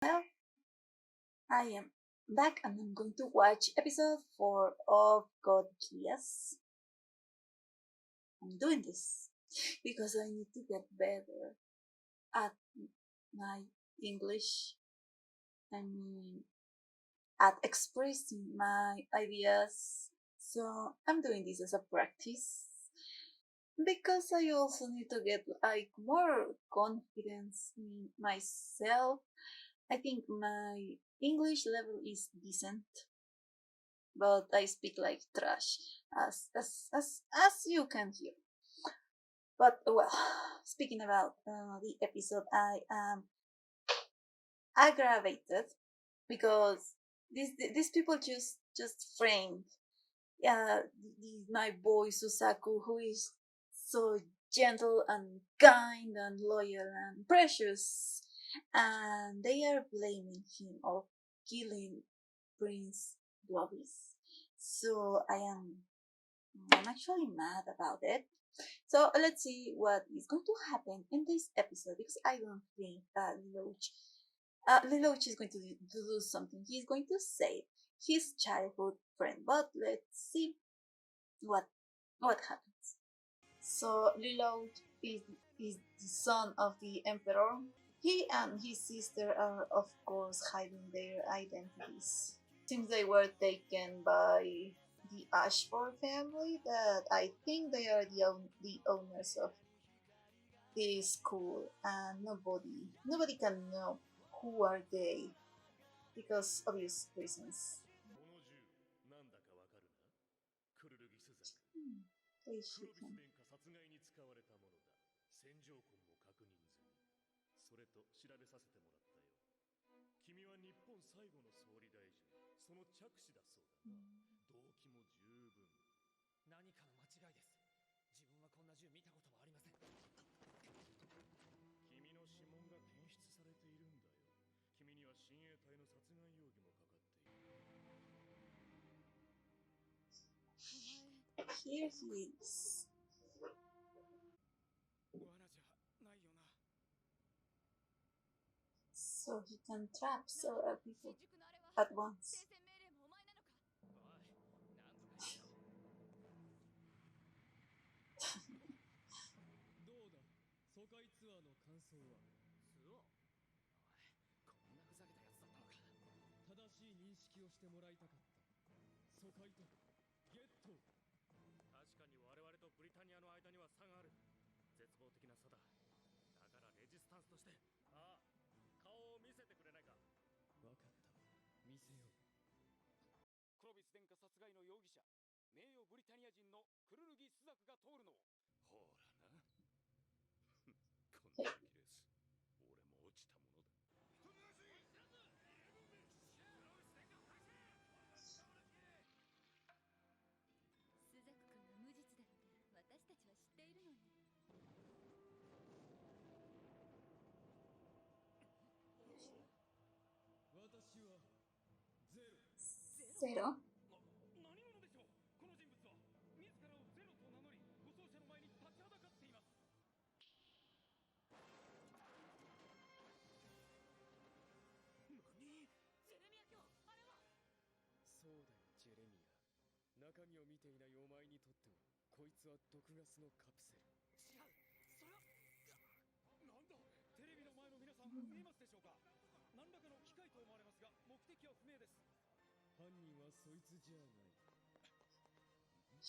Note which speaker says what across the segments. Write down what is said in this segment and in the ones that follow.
Speaker 1: Well, I am back and I'm going to watch episode 4 of Code Geass. I'm doing this because I need to get better at my English. I mean, at expressing my ideas. So I'm doing this as a practice because I also need to get like more confidence in myself. I think my English level is decent, but I speak like trash, as you can hear. But well, speaking about the episode, I am aggravated because these people just framed my boy Susaku, who is so gentle and kind and loyal and precious, and they are blaming him of killing Prince Blobbies. So I'm actually mad about it. So let's see what is going to happen in this episode because I don't think that Lelouch is going to do something. He's going to save his childhood friend, but let's see what what happens. So Lelouch is the son of the emperor. He and his sister are of course hiding their identities. Seems they were taken by the Ashford family that I think they are the owners of this school, and nobody can know who are they because obvious reasons. うん美味しいかも。Here he is. So he can trap several people at once. Okay. ゼロ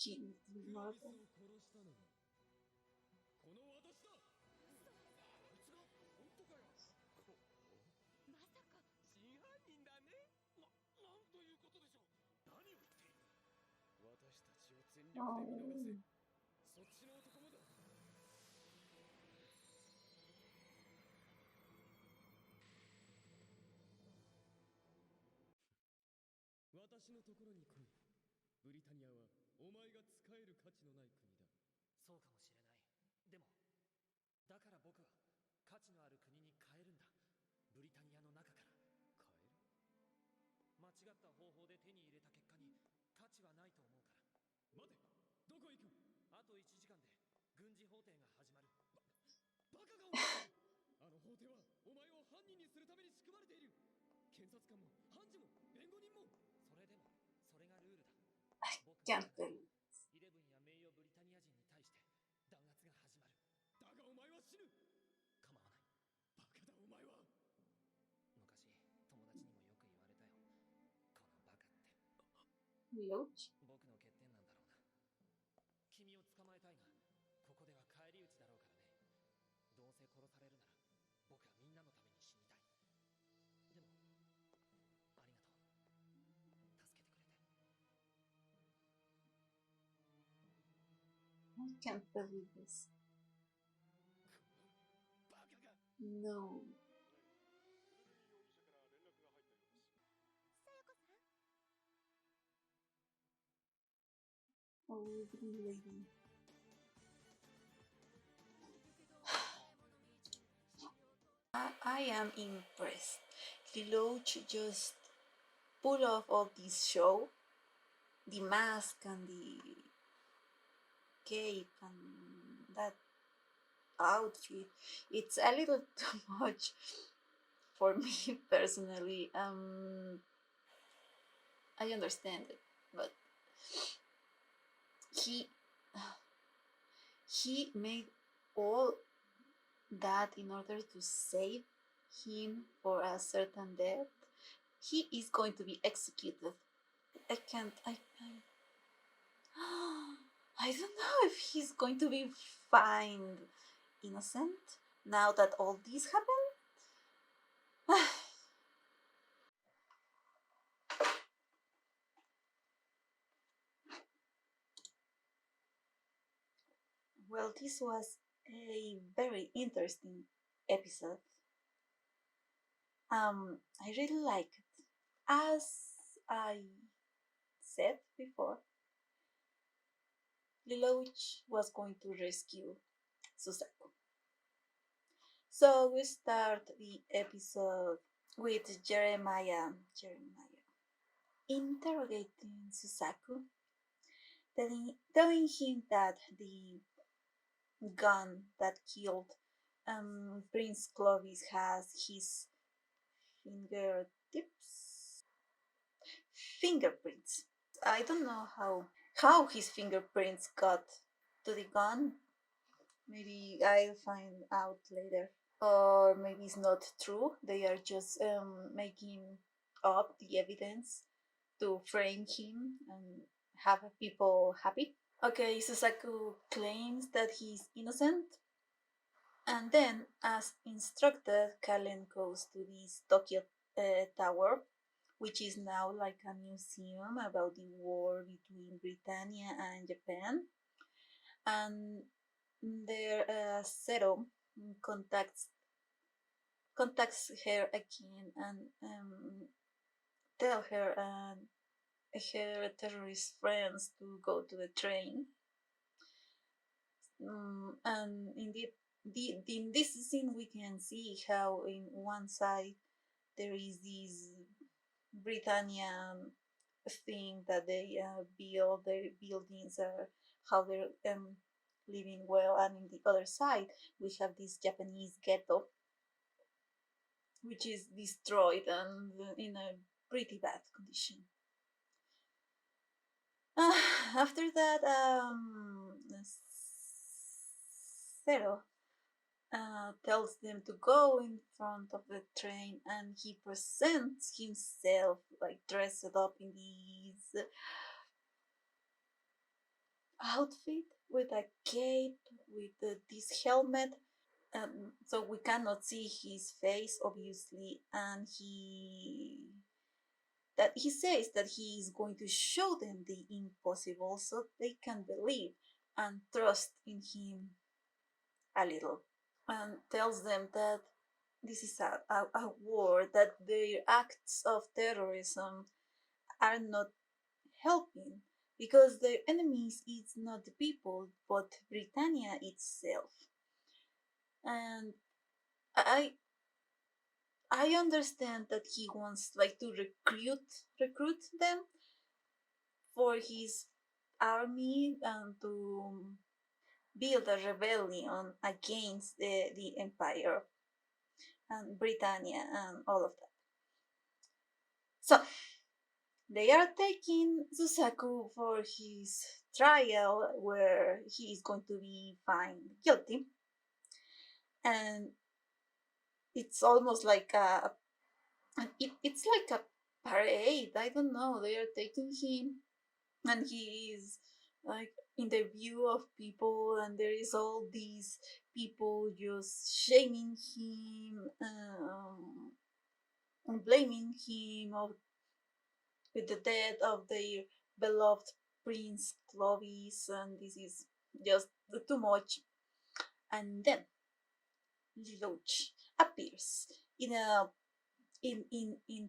Speaker 1: He murder. Oh. Can't believe. Loach? I can't believe this. No. Oh, green lady. I am impressed. Lelouch just pull off all this show, the mask and the cape and that outfit. It's a little too much for me personally. I understand it, but he he made all that in order to save him for a certain death. He is going to be executed. I can't. I don't know if he's going to be found innocent now that all this happened. Well, this was a very interesting episode. I really like it. As I said before, Lelouch was going to rescue Susaku. So we start the episode with Jeremiah interrogating Susaku, telling him that the gun that killed Prince Clovis has his fingerprints. I don't know how his fingerprints got to the gun. Maybe I'll find out later. Or maybe it's not true. They are just making up the evidence to frame him and have people happy. Okay, Susaku claims that he's innocent, and then, as instructed, Kalen goes to this Tokyo Tower, which is now like a museum about the war between Britannia and Japan. And there, Zero contacts her again and tell her and her terrorist friends to go to the train. And indeed, in this scene, we can see how in one side there is this Britannia thing that they build, their buildings, how they're living well, and in the other side we have this Japanese ghetto, which is destroyed and in a pretty bad condition. After that, Zero tells them to go in front of the train, and he presents himself like dressed up in this outfit with a cape, with this helmet. So we cannot see his face, obviously, and he says that he is going to show them the impossible so they can believe and trust in him a little, and tells them that this is a war, that their acts of terrorism are not helping because their enemies is not the people but Britannia itself. And I I understand that he wants like to recruit them for his army and to build a rebellion against the empire. and Britannia and all of that. So they are taking Susaku for his trial where he is going to be found guilty. And it's almost like it's like a parade. I don't know. They are taking him, and he is like in the view of people, and there is all these people just shaming him, and blaming him of with the death of their beloved Prince Clovis, and this is just too much. And then Lelouch appears in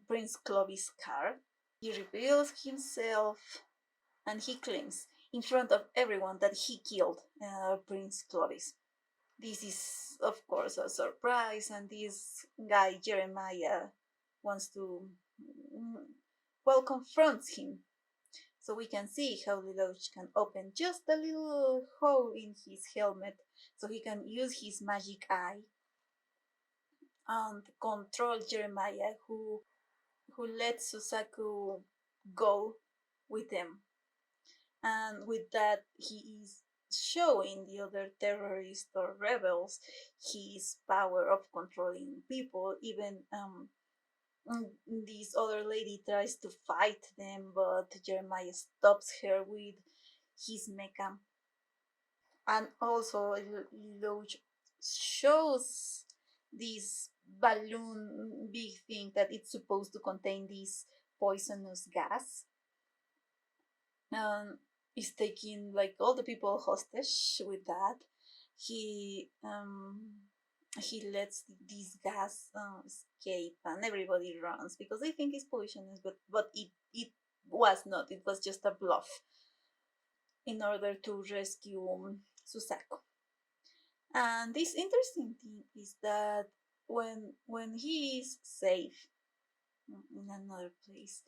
Speaker 1: Prince Clovis' car. He reveals himself and he claims in front of everyone that he killed Prince Clovis. This is, of course, a surprise, and this guy Jeremiah wants to, mm, well, confronts him. So we can see how Lelouch can open just a little hole in his helmet so he can use his magic eye and control Jeremiah, who lets Susaku go with them. And with that, he is showing the other terrorists or rebels his power of controlling people. Even this other lady tries to fight them, but Jeremiah stops her with his mecha. And also, Loach shows this balloon big thing that it's supposed to contain this poisonous gas. Is taking like all the people hostage with that. He he lets this gas escape, and everybody runs because they think it's poisonous, but it was not. It was just a bluff in order to rescue Susaku. And this interesting thing is that when he is safe in another place,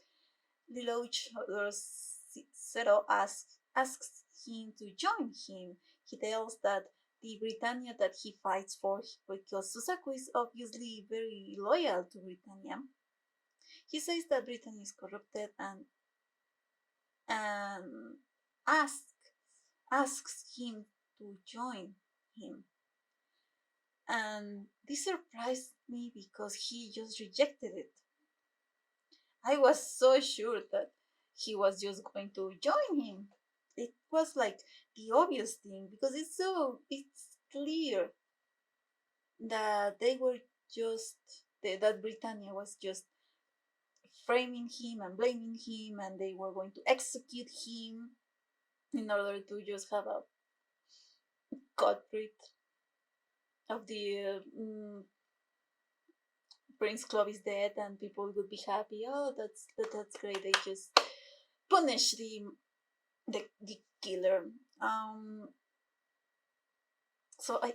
Speaker 1: Lelouch or Zero asks him to join him. He tells that the Britannia that he fights for, because Susaku is obviously very loyal to Britannia, he says that Britannia is corrupted, and asks him to join him. And this surprised me because he just rejected it. I was so sure that he was just going to join him. It was like the obvious thing because it's clear that they were just that Britannia was just framing him and blaming him, and they were going to execute him in order to just have a culprit of the Prince Clovis dead, and people would be happy. Oh, that's great. They just punish the killer. So I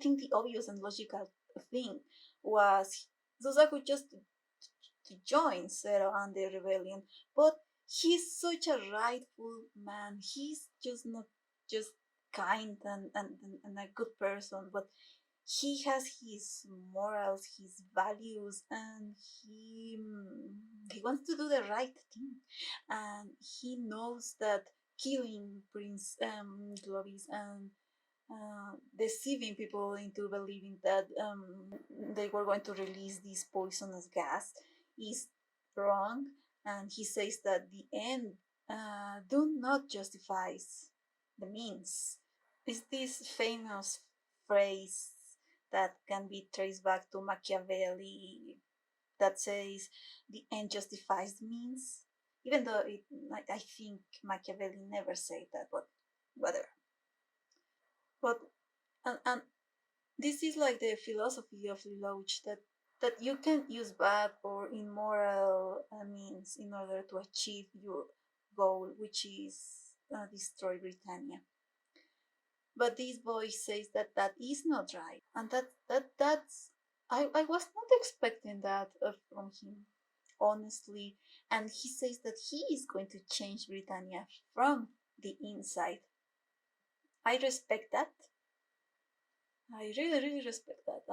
Speaker 1: think the obvious and logical thing was Susaku just to join Zero and the rebellion, but he's such a rightful man. He's just not just kind and a good person, but he has his morals, his values, and he wants to do the right thing, and he knows that killing Prince Clovis and deceiving people into believing that they were going to release this poisonous gas is wrong. And he says that the end do not justifies the means. Is this famous phrase that can be traced back to Machiavelli that says the end justifies the means? Even though I think Machiavelli never said that, but whatever. But and this is like the philosophy of Lelouch that you can use bad or immoral means in order to achieve your goal, which is destroy Britannia. But this boy says that that is not right, and that's I was not expecting that from him, honestly. And he says that he is going to change Britannia from the inside. I respect that. I really respect that.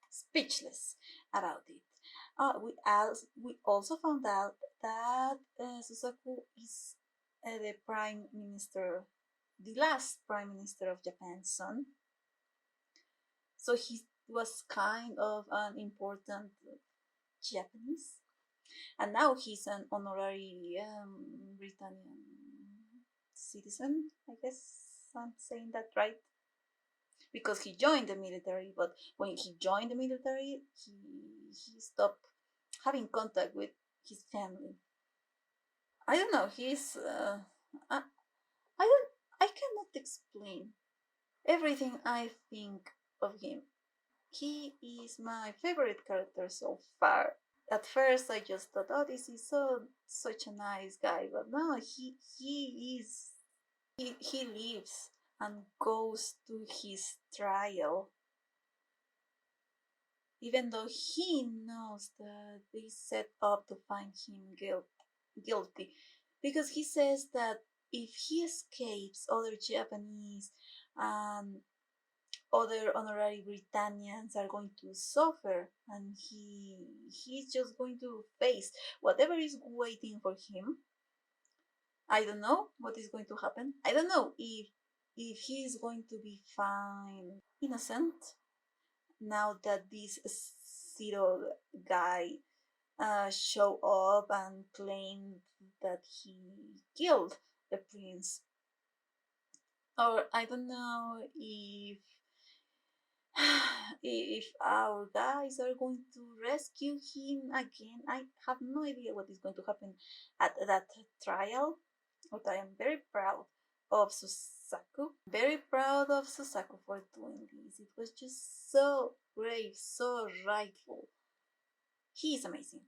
Speaker 1: speechless about it. We also found out that Susaku is the prime minister, the last prime minister of Japan's son. So he was kind of an important Japanese, and now he's an honorary Britannian citizen. I guess I'm saying that right, because he joined the military. But when he joined the military, he stopped having contact with his family. I don't know. I don't. I cannot explain everything I think of him. He is my favorite character so far. At first, I just thought, oh, this is such a nice guy, but no, he is he lives and goes to his trial, even though he knows that they set up to find him guilty, because he says that if he escapes, other Japanese and other honorary Britannians are going to suffer, and he's just going to face whatever is waiting for him. I don't know what is going to happen. I don't know if he is going to be found innocent now that this zero guy show up and claimed that he killed the prince. Or I don't know if our guys are going to rescue him again. I have no idea what is going to happen at that trial, but I am very proud of Susaku. Very proud of Susaku for doing this. It was just so brave, so rightful. He is amazing.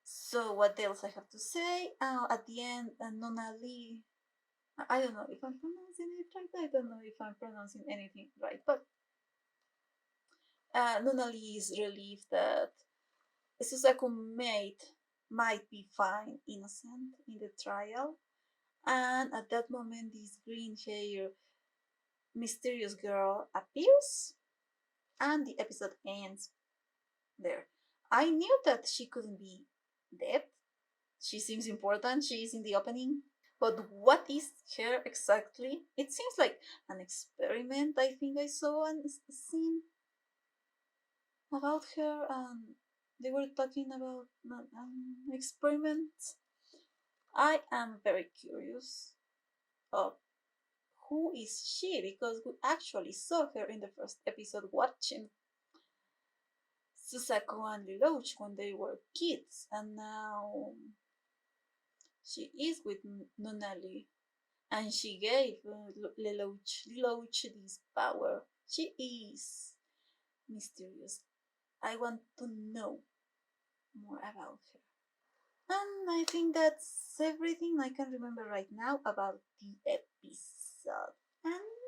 Speaker 1: So what else I have to say? At the end, Nonali. I don't know if I'm pronouncing it right. I don't know if I'm pronouncing anything right, but Nunali is relieved that Susaku might be found innocent in the trial, and at that moment, this green-haired mysterious girl appears, and the episode ends there. I knew that she couldn't be dead. She seems important. She is in the opening. But what is her exactly? It seems like an experiment. I think I saw a scene about her, and they were talking about experiments. I am very curious of who is she, because we actually saw her in the first episode watching Susaku and Lelouch when they were kids, and now she is with Nonali, and she gave Lelouch this power. She is mysterious. I want to know more about her. And I think that's everything I can remember right now about the episode. And